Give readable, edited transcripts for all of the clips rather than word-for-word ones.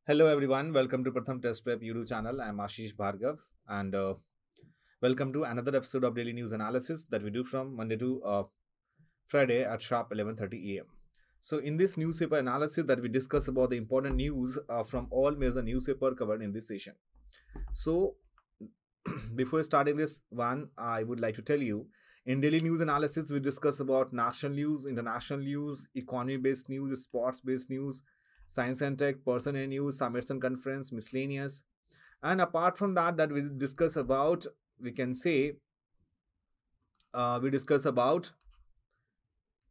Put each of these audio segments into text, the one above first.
Hello everyone, welcome to Pratham Test Prep YouTube channel. I am Ashish Bhargav and welcome to another episode of Daily News Analysis that we do from Monday to Friday at sharp 11:30 a.m. So in this newspaper analysis that we discuss about the important news from all major newspaper covered in this session. So before starting this one, I would like to tell you in daily news analysis we discuss about national news, international news, economy based news, sports based news, science and tech, personal news, summits and conference, miscellaneous. And apart from that we discuss about, we can say, we discuss about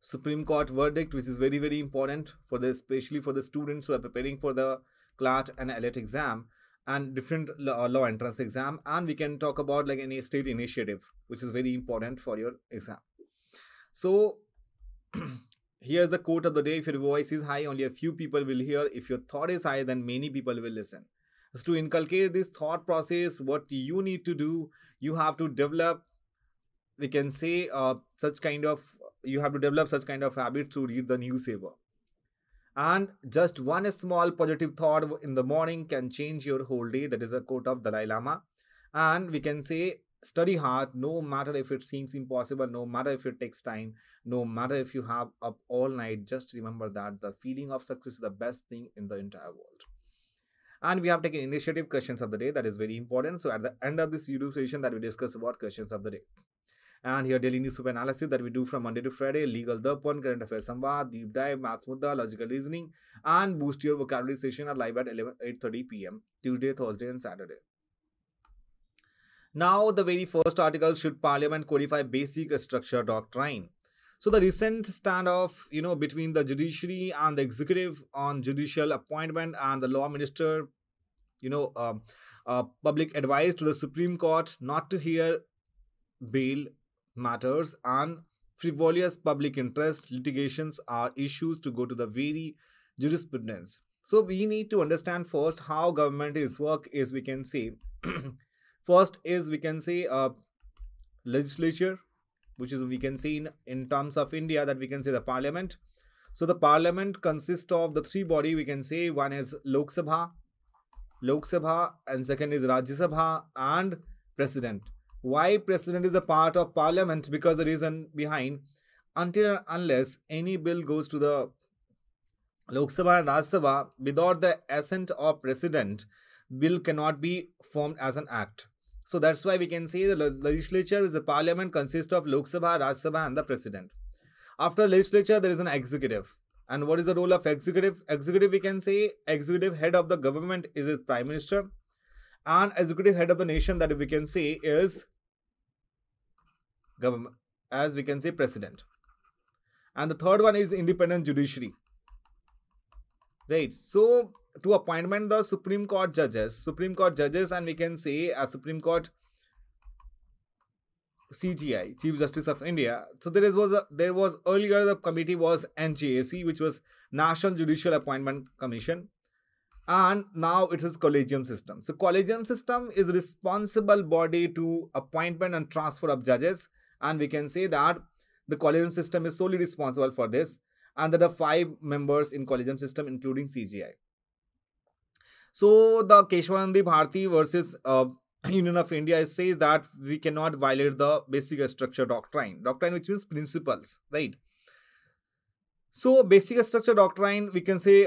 Supreme Court verdict, which is very important for the, especially for the students who are preparing for the CLAT and AILET exam and different law entrance exam. And we can talk about like any state initiative, which is very important for your exam. So here's the quote of the day: if your voice is high, only a few people will hear. If your thought is high, then many people will listen. So to inculcate this thought process, what you need to do, you have to develop, we can say, you have to develop such kind of habit to read the newspaper. And just one small positive thought in the morning can change your whole day. That is a quote of Dalai Lama. And we can say, study hard, no matter if it seems impossible, no matter if it takes time, no matter if you have up all night. Just remember that the feeling of success is the best thing in the entire world. And we have taken initiative questions of the day. That is very important. So at the end of this YouTube session that we discuss about questions of the day. And here daily newspaper analysis that we do from Monday to Friday: legal darpan, current affairs samvad, deep dive, maths mudda, logical reasoning, and boost your vocabulary session are live at 8:30 p.m. Tuesday, Thursday, and Saturday. Now, the very first article: should Parliament codify basic structure doctrine? So the recent standoff, between the judiciary and the executive on judicial appointment and the law minister, public advice to the Supreme Court not to hear bail matters and frivolous public interest litigations are issues to go to the very jurisprudence. So we need to understand first how government is work is, we can say. First is, we can say, legislature, which is, we can see in terms of India, that we can say the parliament. So the parliament consists of the three body, we can say. One is Lok Sabha, and second is Rajya Sabha and president. Why president is a part of parliament? Because the reason behind, until and unless any bill goes to the Lok Sabha and Rajya Sabha, without the assent of president, bill cannot be formed as an act. So that's why we can say the legislature is a parliament consists of Lok Sabha, Rajya Sabha and the president. After legislature, there is an executive. And what is the role of executive? Executive, we can say, executive head of the government is a prime minister. And executive head of the nation, that we can say, is government, as we can say, president. And the third one is independent judiciary. Right. So to appointment the Supreme Court judges, and we can say a Supreme Court CGI, Chief Justice of India. So there was earlier the committee was NJAC, which was National Judicial Appointment Commission, and now it is collegium system. So collegium system is responsible body to appointment and transfer of judges, and we can say that the collegium system is solely responsible for this, and there are 5 members in collegium system including CGI. So the Keshavanandi Bharti versus Union of India says that we cannot violate the basic structure doctrine, which means principles, right? So basic structure doctrine, we can say,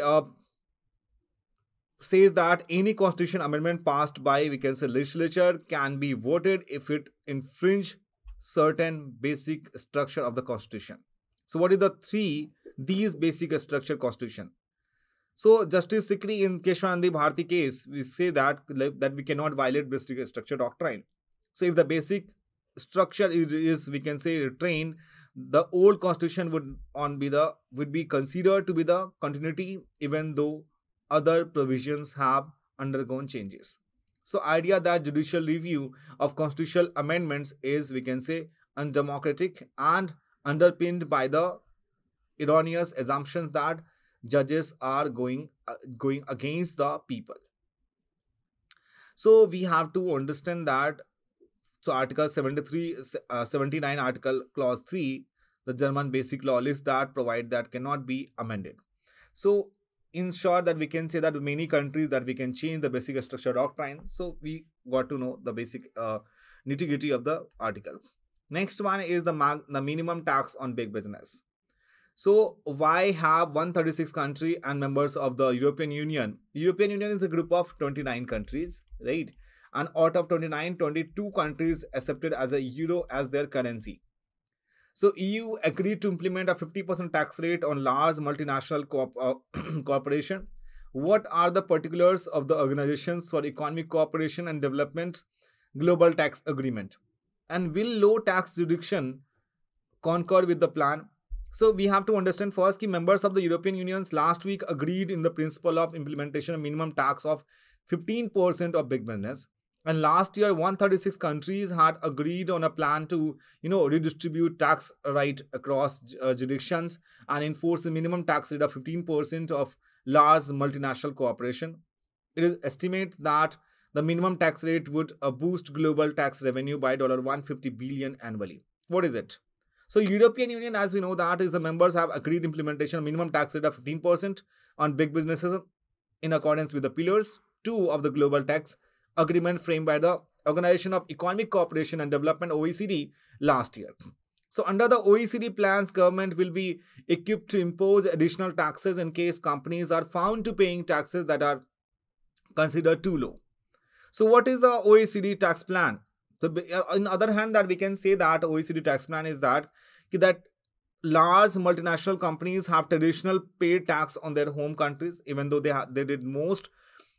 says that any constitution amendment passed by, we can say, legislature can be voted if it infringe certain basic structure of the constitution. So what is these basic structure constitution? So Justice Sikri in Keshavanandi Bharti case, we say that we cannot violate basic structure doctrine. So if the basic structure is we can say retained, the old constitution would be considered to be the continuity, even though other provisions have undergone changes. So idea that judicial review of constitutional amendments is, we can say, undemocratic and underpinned by the erroneous assumptions that judges are going against the people. So we have to understand that. So Article 79, Article Clause 3, the German Basic Law list that provide that cannot be amended. So in short, that we can say that many countries that we can change the basic structure doctrine. So we got to know the basic nitty gritty of the article. Next one is the minimum tax on big business. So why have 136 country and members of the European Union? European Union is a group of 29 countries, right? And out of 29, 22 countries accepted as a euro as their currency. So EU agreed to implement a 50% tax rate on large multinational corporation. What are the particulars of the Organizations for Economic Cooperation and Development Global Tax Agreement? And will low tax jurisdiction concord with the plan? So we have to understand first that members of the European Union last week agreed in the principle of implementation of minimum tax of 15% of big business. And last year, 136 countries had agreed on a plan to, redistribute tax right across jurisdictions and enforce the minimum tax rate of 15% of large multinational corporation. It is estimated that the minimum tax rate would boost global tax revenue by $150 billion annually. What is it? So European Union, as we know, that is the members have agreed implementation of minimum tax rate of 15% on big businesses in accordance with the pillars 2 of the global tax agreement framed by the Organization of Economic Cooperation and Development OECD last year. So under the OECD plans, government will be equipped to impose additional taxes in case companies are found to paying taxes that are considered too low. So what is the OECD tax plan? So on the other hand, that we can say that OECD tax plan is that large multinational companies have traditional paid tax on their home countries, even though they did most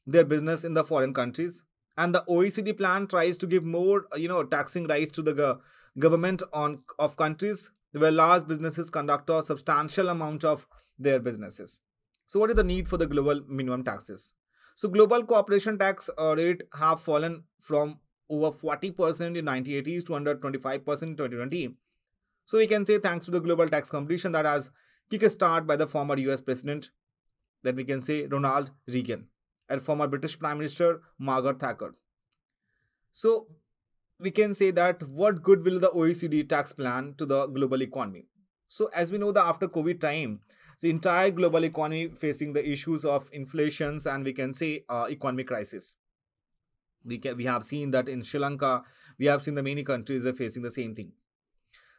their business in the foreign countries. And the OECD plan tries to give more, taxing rights to the government of countries where large businesses conduct a substantial amount of their businesses. So what is the need for the global minimum taxes? So global corporation tax rate have fallen from over 40% in 1980s to under 25% in 2020. So we can say thanks to the global tax competition that has kick-started by the former US President, that we can say Ronald Reagan, and former British Prime Minister Margaret Thatcher. So we can say that what good will the OECD tax plan to the global economy? So as we know that after COVID time, the entire global economy facing the issues of inflations and we can say economic crisis. We have seen that in Sri Lanka, we have seen that many countries are facing the same thing.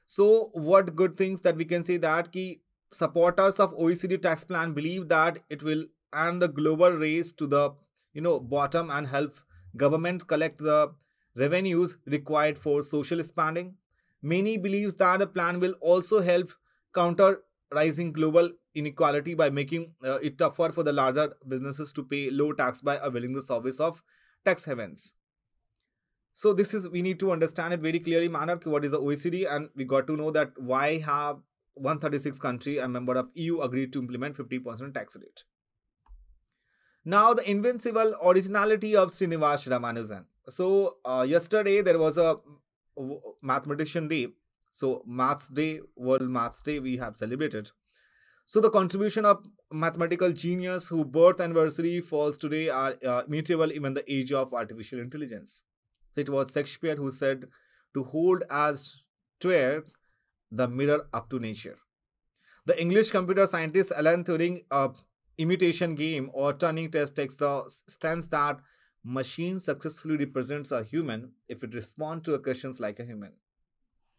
So what good things that we can say that supporters of OECD tax plan believe that it will end the global race to the bottom and help government collect the revenues required for social spending. Many believe that the plan will also help counter rising global inequality by making it tougher for the larger businesses to pay low tax by availing the service of tax havens. So we need to understand it very clearly manner what is the OECD, and we got to know that why have 136 country and member of EU agreed to implement 50% tax rate. Now the invincible originality of Srinivasa Ramanujan. So yesterday there was a mathematician day. So Maths Day, World Maths Day we have celebrated. So the contribution of mathematical genius whose birth anniversary falls today are immutable even the age of artificial intelligence. So it was Shakespeare who said to hold as twere the mirror up to nature. The English computer scientist Alan Turing imitation game or Turing test takes the stance that machine successfully represents a human if it responds to questions like a human.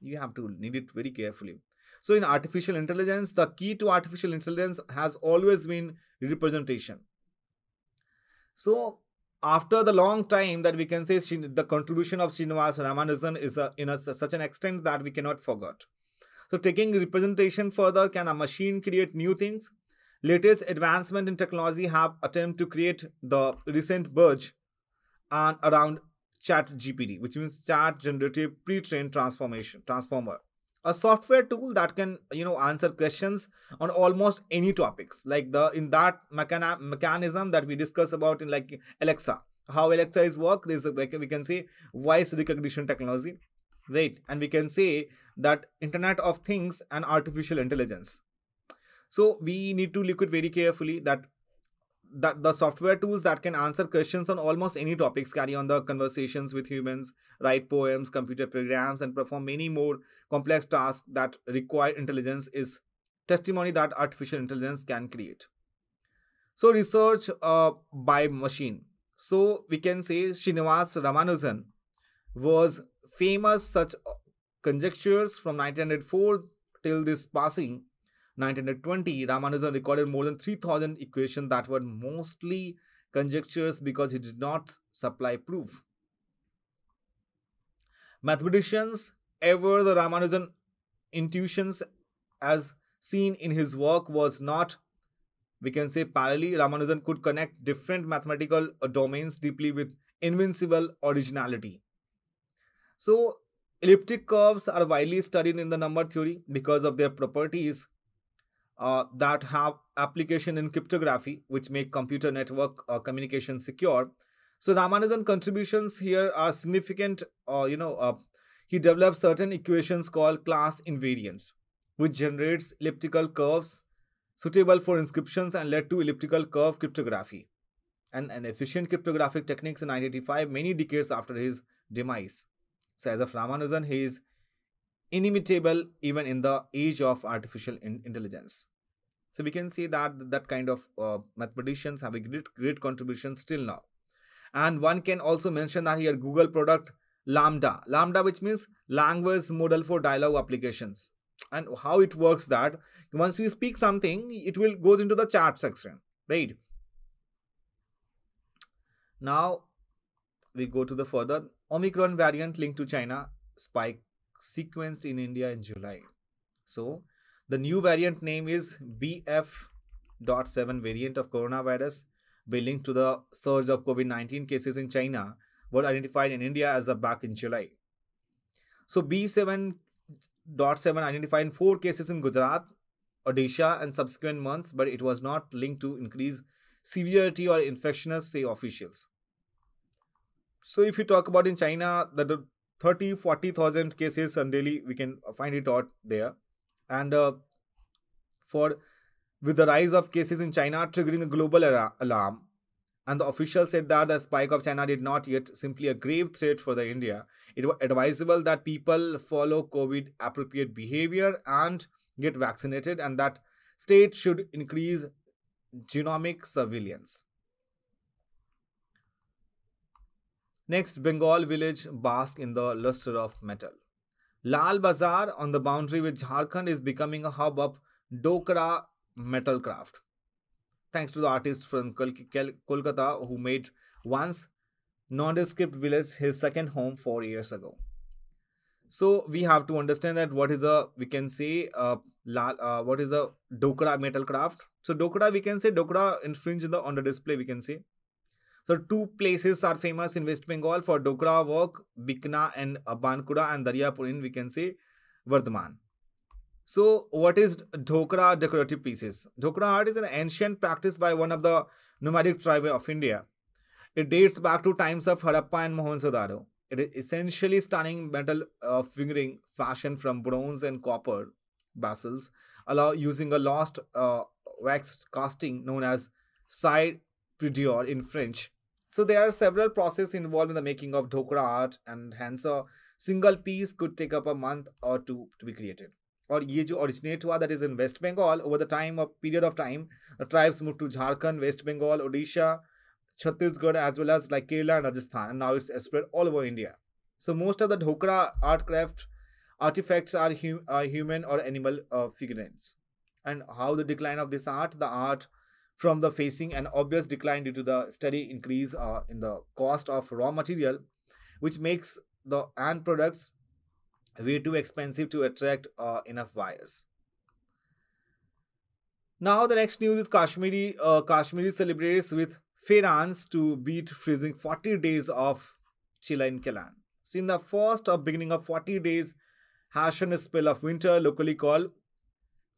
You have to read it very carefully. So in artificial intelligence, the key to artificial intelligence has always been representation. So after the long time that we can say the contribution of Srinivasa Ramanujan is such an extent that we cannot forget. So taking representation further, can a machine create new things? Latest advancement in technology have attempted to create the recent burge and around ChatGPT, which means Chat Generative Pre-trained Transformer, a software tool that can answer questions on almost any topics, like in that mechanism that we discuss about in like Alexa. How Alexa is work? We can say voice recognition technology, right? And we can say that Internet of Things and artificial intelligence. So we need to look at very carefully that the software tools that can answer questions on almost any topics, carry on the conversations with humans, write poems, computer programs, and perform many more complex tasks that require intelligence is testimony that artificial intelligence can create. So research by machine. So we can say Srinivasa Ramanujan was famous such conjectures from 1904 till this passing 1920. Ramanujan recorded more than 3000 equations that were mostly conjectures because he did not supply proof. Mathematicians ever the Ramanujan intuitions as seen in his work was not, we can say, parallel. Ramanujan could connect different mathematical domains deeply with invincible originality. So elliptic curves are widely studied in the number theory because of their properties that have application in cryptography, which make computer network communication secure. So Ramanujan contributions here are significant. He developed certain equations called class invariants, which generates elliptical curves suitable for inscriptions and led to elliptical curve cryptography and an efficient cryptographic techniques in 1985, many decades after his demise. So as of Ramanujan, he is inimitable even in the age of artificial intelligence. So we can see that that kind of mathematicians have a great contribution still now. And one can also mention that here Google product Lambda, which means language model for dialogue applications. And how it works that once we speak something, it will goes into the chat section, right? Now we go to the further Omicron variant linked to China spike sequenced in India in July. So the new variant name is BF.7 variant of coronavirus, be linked to the surge of COVID-19 cases in China, were identified in India as of back in July. So B7.7 identified 4 cases in Gujarat, Odisha, and subsequent months, but it was not linked to increased severity or infectiousness, say officials. So if you talk about in China, the 30-40,000 cases on daily, we can find it out there. And for with the rise of cases in China triggering a global alarm, and the official said that the spike of China did not yet simply a grave threat for the India. It was advisable that people follow COVID appropriate behavior and get vaccinated, and that state should increase genomic surveillance. Next, Bengal village bask in the luster of metal. Lal Bazar on the boundary with Jharkhand is becoming a hub of Dokra metal craft. Thanks to the artist from Kolkata who made once nondescript village his second home 4 years ago. So we have to understand that what is a, we can say, what is a Dokra metal craft. So Dokra, we can say Dokra infringe on the display, we can say. So two places are famous in West Bengal for Dokra work, Bikna and Bankura, and Daryapur in, we can say, Vardhaman. So what is Dhokra decorative pieces? Dhokra art is an ancient practice by one of the nomadic tribes of India. It dates back to times of Harappa and Mohenjo-daro. It is essentially stunning metal fingering fashioned from bronze and copper basils, using a lost wax casting known as side pudeur in French. So there are several processes involved in the making of Dhokra art, and hence a single piece could take up a month or two to be created. और ये जो originate हुआ, that is in West Bengal. Over the period of time, the tribes moved to Jharkhand, West Bengal, Odisha, Chhattisgarh, as well as like Kerala and Rajasthan, and now it's spread all over India. So most of the Dhokra art craft artifacts are human or animal figurines. And how the decline of this art? The art from the facing an obvious decline due to the steady increase in the cost of raw material, which makes the end products way too expensive to attract enough buyers. Now the next news is Kashmiri celebrates with fairans to beat freezing 40 days of Chila in Kelan. So in the first or beginning of 40 days, harsh spell of winter, locally called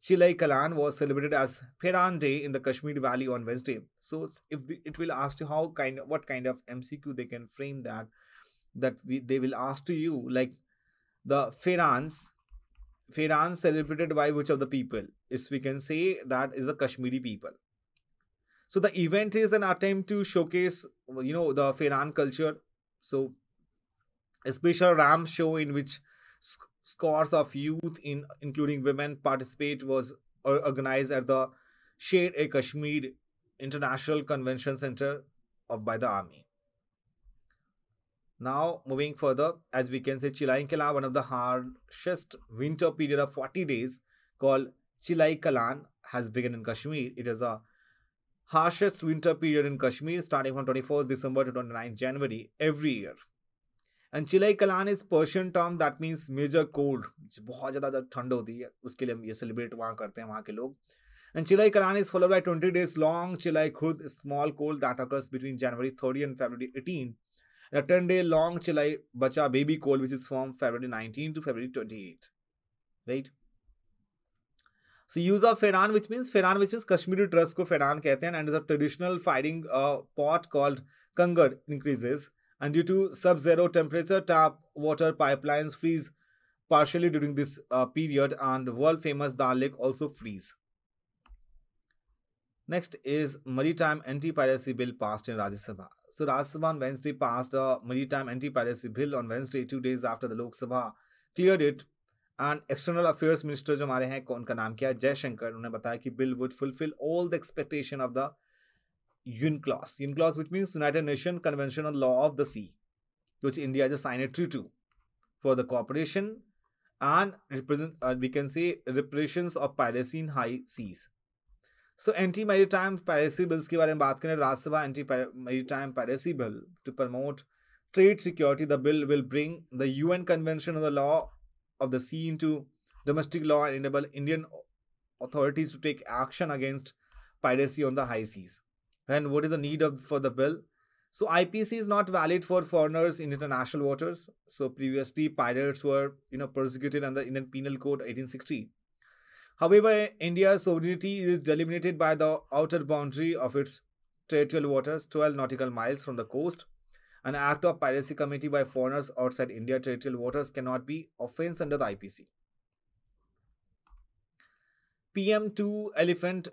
Chilai Kalan, was celebrated as Fairan Day in the Kashmir Valley on Wednesday. So it will ask you what kind of MCQ they can frame they will ask to you, like the Fairans celebrated by which of the people? Is, we can say, that is the Kashmiri people. So the event is an attempt to showcase, the Fairan culture. So a special ram show in which scores of youth, including women, participate was organized at the Sher-e Kashmir International Convention Center by the Army. Now, moving further, as we can say, Chilai Kala, one of the harshest winter period of 40 days, called Chilai Kalan, has begun in Kashmir. It is the harshest winter period in Kashmir, starting from 24th December to 29th January every year. And Chilai Kalan is Persian term that means major cold. बहुत ज़्यादा ठंड होती है, उसके लिए हम ये celebrate वहाँ करते हैं वहाँ के लोग. And Chilai Kalan is followed by 20 days long Chilai Khurd, small cold that occurs between January 30 and February 18. And a 10-day long Chilai Bacha baby cold, which is from February 19 to February 28. Right? So use of Ferran, which means Kashmiri dress ko Ferran कहते हैं, and is a traditional firing pot called Kangar increases. And due to sub-zero temperature, tap water pipelines freeze partially during this period, and world-famous Dal Lake also freeze. Next is Maritime Anti-Piracy Bill passed in Rajya Sabha. So Rajya Sabha on Wednesday passed a Maritime Anti-Piracy Bill on Wednesday, 2 days after the Lok Sabha cleared it. And External Affairs Minister जो हमारे हैं उनका नाम क्या है, जयशंकर, उन्होंने बताया कि bill would fulfill all the expectation of the UNCLOS. UNCLOS, which means United Nations Convention on Law of the Sea, which India is a signatory to, for the cooperation and we can say reparations of piracy in high seas. So anti-maritime piracy bills के बारे में बात करें, Rajya Sabha anti-maritime piracy bill to promote trade security. The bill will bring the UN Convention on the Law of the Sea into domestic law and enable Indian authorities to take action against piracy on the high seas. And what is the need for the bill? So IPC is not valid for foreigners in international waters. So previously pirates were persecuted under Indian Penal Code 1860. However, India's sovereignty is delimited by the outer boundary of its territorial waters, 12 nautical miles from the coast. An act of piracy committed by foreigners outside India territorial waters cannot be offence under the IPC. PM2 elephant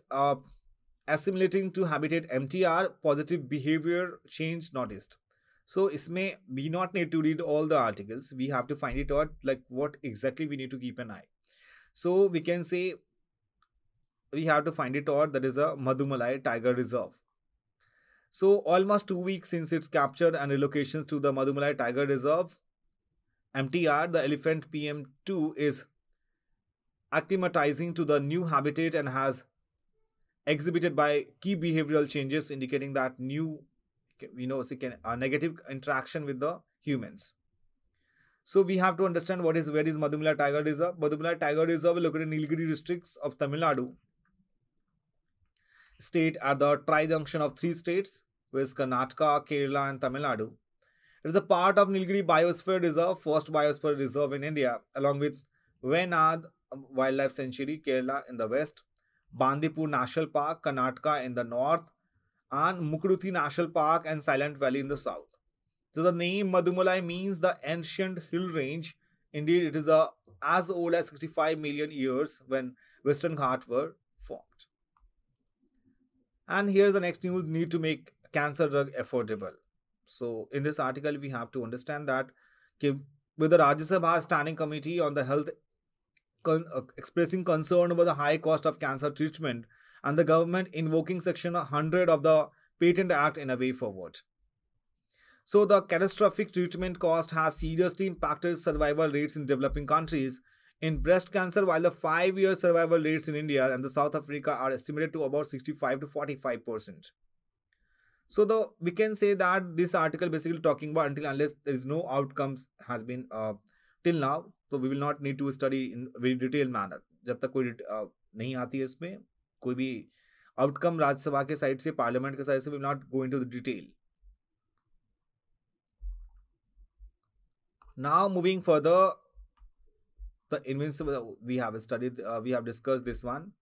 assimilating to habitat MTR, positive behavior change noticed. So इसमें we not need to read all the articles. We have to find it out like what exactly we need to keep an eye. So we can say we have to find it out, that is a Madhumalai Tiger Reserve. So almost 2 weeks since its capture and relocation to the Madhumalai Tiger Reserve, MTR, the elephant PM2 is acclimatizing to the new habitat and has exhibited by key behavioral changes indicating that new, a negative interaction with the humans. So we have to understand where is Madhumalai Tiger Reserve. Madhumalai Tiger Reserve is located in Nilgiri districts of Tamil Nadu state at the tri-junction of 3 states, which is Karnataka, Kerala and Tamil Nadu. It is a part of Nilgiri Biosphere Reserve, first biosphere reserve in India, along with Wayanad Wildlife Sanctuary, Kerala in the west, Bandipur National Park, Karnataka in the north, and Mukruthi National Park and Silent Valley in the south. So the name Madhumalai means the ancient hill range. Indeed, it is as old as 65 million years when Western Ghats were formed. And here's the next news: need to make cancer drug affordable. So in this article, we have to understand that with the Rajya Sabha Standing Committee on the Health expressing concern over the high cost of cancer treatment and the government invoking Section 100 of the Patent Act in a way forward. So the catastrophic treatment cost has seriously impacted survival rates in developing countries. In breast cancer, while the 5-year survival rates in India and the South Africa are estimated to about 65 to 45%. So we can say that this article basically talking about until unless there is no outcomes has been till now, so we will not need to study in very detailed manner. जब तक कोई नहीं आती है इसमें कोई भी outcome Rajya Sabha के साइड से, पार्लियामेंट के साइड से, we will not go into the detail. Now moving further, the invincible we have studied, we have discussed this one.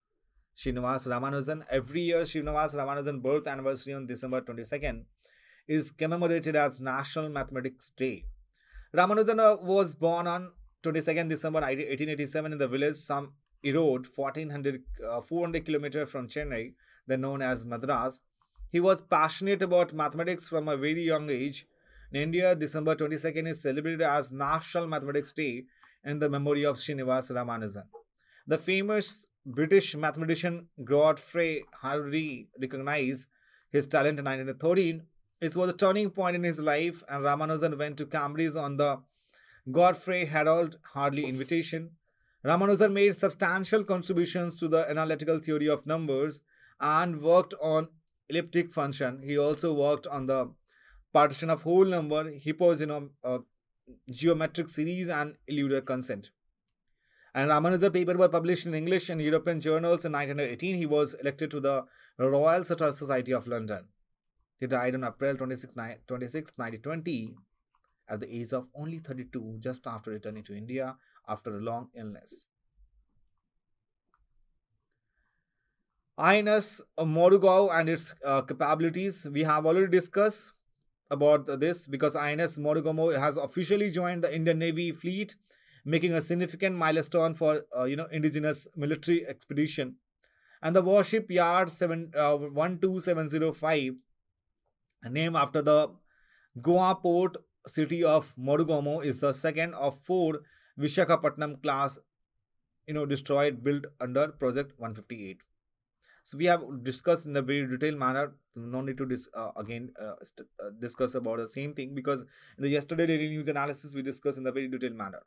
Srinivasa Ramanujan. Every year, Srinivasa Ramanujan birth anniversary on December 22nd is commemorated as National Mathematics Day. Ramanujan was born on 22nd December 1887 in the village some Erode, 400 kilometers from Chennai, then known as Madras. He was passionate about mathematics from a very young age. In India, December 22nd is celebrated as National Mathematics Day in the memory of Srinivasa Ramanujan. The famous British mathematician Godfrey Harvey recognized his talent in 1913. It was a turning point in his life, and Ramanujan went to Cambridge on the Godfrey Harold Hartley invitation. Ramanujan made substantial contributions to the analytical theory of numbers and worked on elliptic function. He also worked on the partition of whole number, geometric series, and Euler constant. And Ramanujan's paper were published in English and European journals in 1918. He was elected to the Royal Society of London. He died on April 26, 1920, at the age of only 32, just after returning to India after a long illness. INS Morugao and its capabilities. We have already discussed about this because INS Morugao has officially joined the Indian Navy fleet, making a significant milestone for indigenous military expedition. And the warship Yard 12705, named after the Goa port city of Morugao, is the second of 4 Vishakhapatnam class destroyed built under Project 158. So we have discussed in a very detailed manner. No need to discuss about the same thing, because in the yesterday daily news analysis we discussed in a very detailed manner.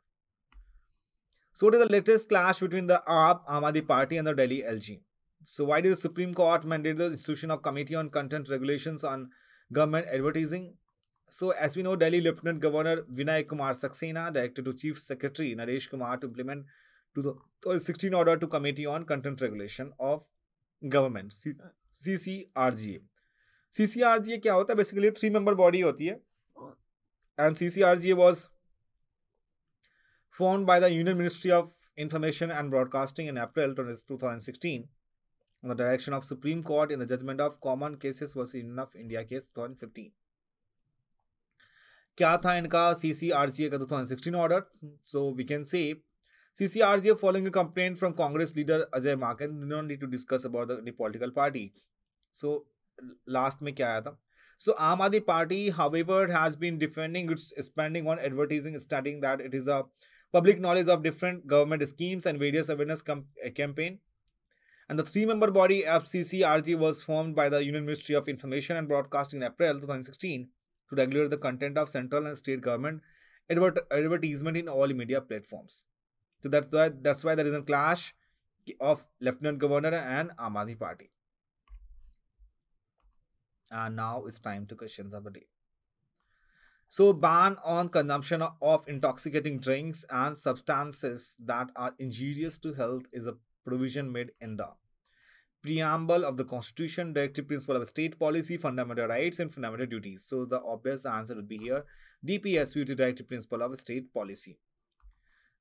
So what is the latest clash between the Aam Aadmi Party and the Delhi LG? So why did the Supreme Court mandate the institution of Committee on Content Regulations on Government Advertising? So as we know, Delhi Lieutenant Governor Vinay Kumar Saxena directed to Chief Secretary Naresh Kumar to implement 2016 order to Committee on Content Regulation of Government, CCRGA. CCRGA क्या होता है? Basically 3-member body होती है, and CCRGA was formed by the Union Ministry of Information and Broadcasting in April 2016 on the direction of Supreme Court in the judgment of Common Cases vs. Union of India case 2015. क्या था इनका CCRGA का 2016 order? So we can say CCRGA, following a complaint from Congress leader Ajay Maken, did not need to discuss about the political party. So last में क्या आया था? So Aam Aadmi Party, however, has been defending its spending on advertising, stating that it is a public knowledge of different government schemes and various awareness campaign. And the 3-member body of CCRG was formed by the Union Ministry of Information and Broadcasting in April 2016 to regulate the content of central and state government advertisement in all media platforms. So that's why there is a clash of Lieutenant Governor and Aam Aadmi Party. And now it's time to questions of the day. So ban on consumption of intoxicating drinks and substances that are injurious to health is a provision made in the preamble of the Constitution, directive principle of state policy, fundamental rights and fundamental duties. So the obvious answer would be here, DPSP, directive principle of state policy.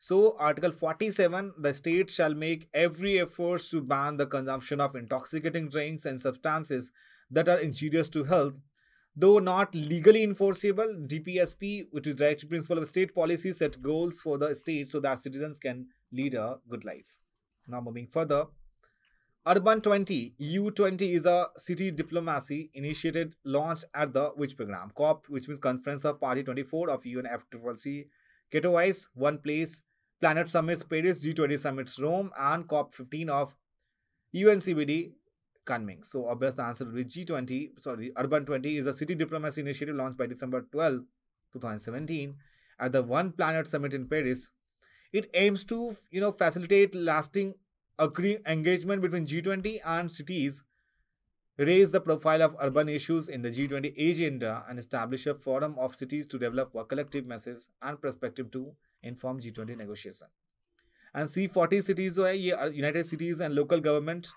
So Article 47, the state shall make every effort to ban the consumption of intoxicating drinks and substances that are injurious to health. Though not legally enforceable, DPSP, which is directive principle of state policy, set goals for the state so that citizens can lead a good life. Now moving further, Urban 20, U20 is a city diplomacy initiative launched at the which program? COP, which means Conference of Party 24 of UNFCCC, Katowice, One Place, Planet Summits Paris, G20 Summits Rome, and COP 15 of UNCBD Kunming. So obvious the answer will be Urban 20 is a city diplomacy initiative launched by December 12, 2017 at the One Planet Summit in Paris. It aims to facilitate lasting engagement between G20 and cities, raise the profile of urban issues in the G20 agenda, and establish a forum of cities to develop a collective message and perspective to inform G20 negotiation. And C40 cities United Cities and local government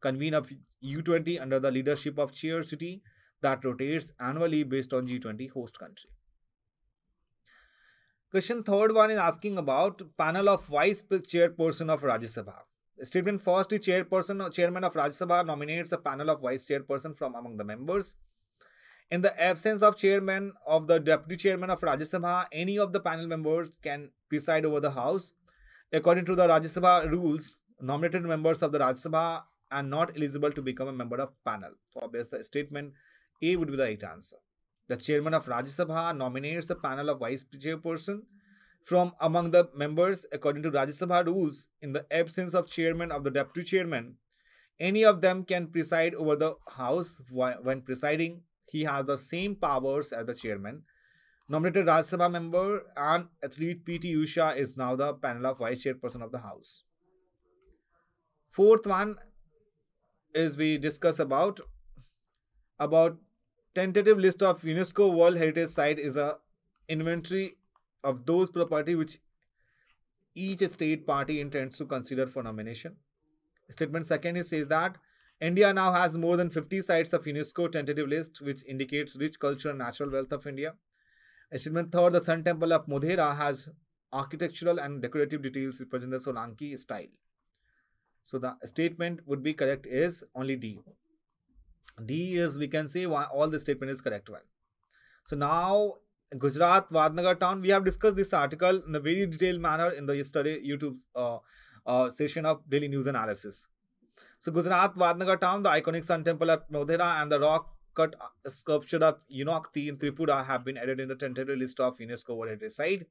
convene of U20 under the leadership of chair city that rotates annually based on G20 host country. Question third one is asking about panel of vice chairperson of Rajya Sabha. Statement first is chairman of Rajya Sabha nominates a panel of vice chairperson from among the members. In the absence of chairman of the deputy chairman of Rajya Sabha, any of the panel members can preside over the house. According to the Rajya Sabha rules, nominated members of the Rajya Sabha are not eligible to become a member of panel. So obviously the statement A would be the right answer. The chairman of Rajya Sabha nominates a panel of vice chairperson from among the members according to Rajya Sabha rules. In the absence of chairman of the deputy chairman, Any of them can preside over the house. When presiding, he has the same powers as the chairman. Nominated Rajya Sabha member and athlete PT Usha is now the panel of vice chairperson of the house. Fourth one is we discuss about tentative list of UNESCO World Heritage Site is a inventory of those property which each state party intends to consider for nomination. Statement second is says that India now has more than 50 sites of UNESCO tentative list, which indicates rich culture and natural wealth of India. Statement third, the Sun Temple of Modhera has architectural and decorative details representing the Solanki style. So the statement would be correct is only D. D is, we can say all the statement is correct one. So now Gujarat Vadnagar town, we have discussed this article in a very detailed manner in the yesterday YouTube session of daily news analysis. So Gujarat Vadnagar town, the iconic Sun Temple at Modhera and the rock cut sculpture of Unakti in Tripura have been added in the tentative list of UNESCO World Heritage Site.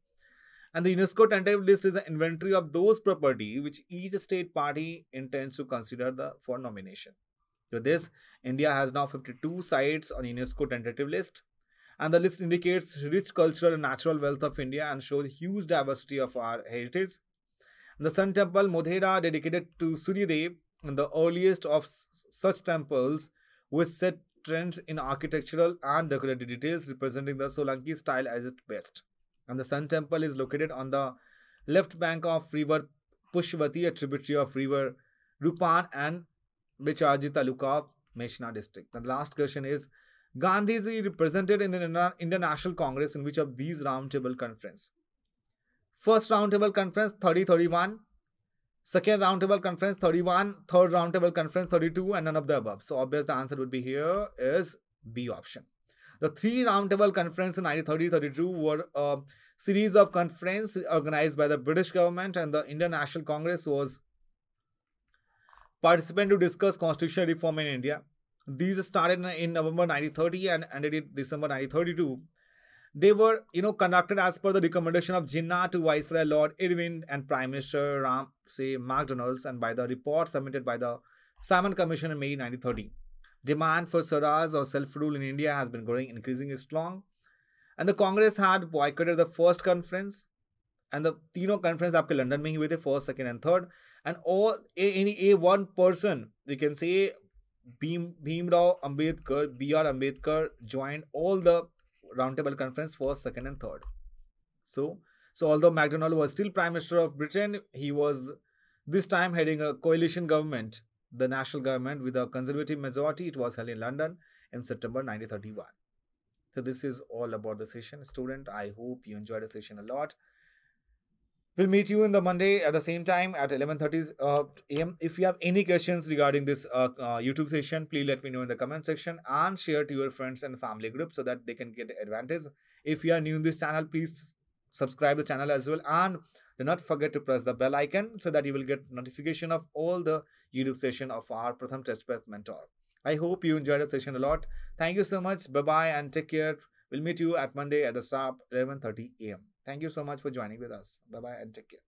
And the UNESCO tentative list is an inventory of those property which each state party intends to consider for nomination. So this, India has now 52 sites on UNESCO tentative list. And the list indicates rich cultural and natural wealth of India and shows huge diversity of our heritage. The Sun Temple, Modhera, dedicated to Suryadev, and the earliest of such temples with set trends in architectural and decorative details representing the Solanki style as its best. And the Sun Temple is located on the left bank of river Pushvati, a tributary of river Rupan and Bicharji Taluka of Meshna district. The last question is, Gandhiji represented in the Indian National Congress in which of these roundtable conference? First roundtable conference 30-31, second roundtable conference 31, third roundtable conference 32, and none of the above. So obvious the answer would be here is B option. The three roundtable conferences in 1930-32 were a series of conferences organized by the British government, and the Indian National Congress was participant to discuss constitutional reform in India. These started in November 1930 and ended in December 1932. They were, conducted as per the recommendation of Jinnah to Viceroy Lord Irwin and Prime Minister MacDonald, and by the report submitted by the Simon Commission in May 1930. Demand for Swaraj or self-rule in India has been growing increasingly strong, and the Congress had boycotted the first conference, and the तीनों conference आपके London में ही हुए थे, first, second, and third, and any one person, we can say Bhimrao Ambedkar, B.R. Ambedkar joined all the roundtable conference first, second, and third. So although MacDonald was still Prime Minister of Britain, he was this time heading a coalition government, the national government with a conservative majority. It was held in London in September 1931. So this is all about the session, student. I hope you enjoyed the session a lot. We'll meet you in the Monday at the same time at 11:30 a.m. If you have any questions regarding this YouTube session, please let me know in the comment section and share to your friends and family group so that they can get advantage. If you are new in this channel, please subscribe the channel as well, and do not forget to press the bell icon so that you will get notification of all the YouTube session of our Pratham Test Prep mentor. I hope you enjoyed the session a lot. Thank you so much. Bye-bye and take care. We'll meet you at Monday at the sharp 11:30 a.m. Thank you so much for joining with us. Bye-bye and take care.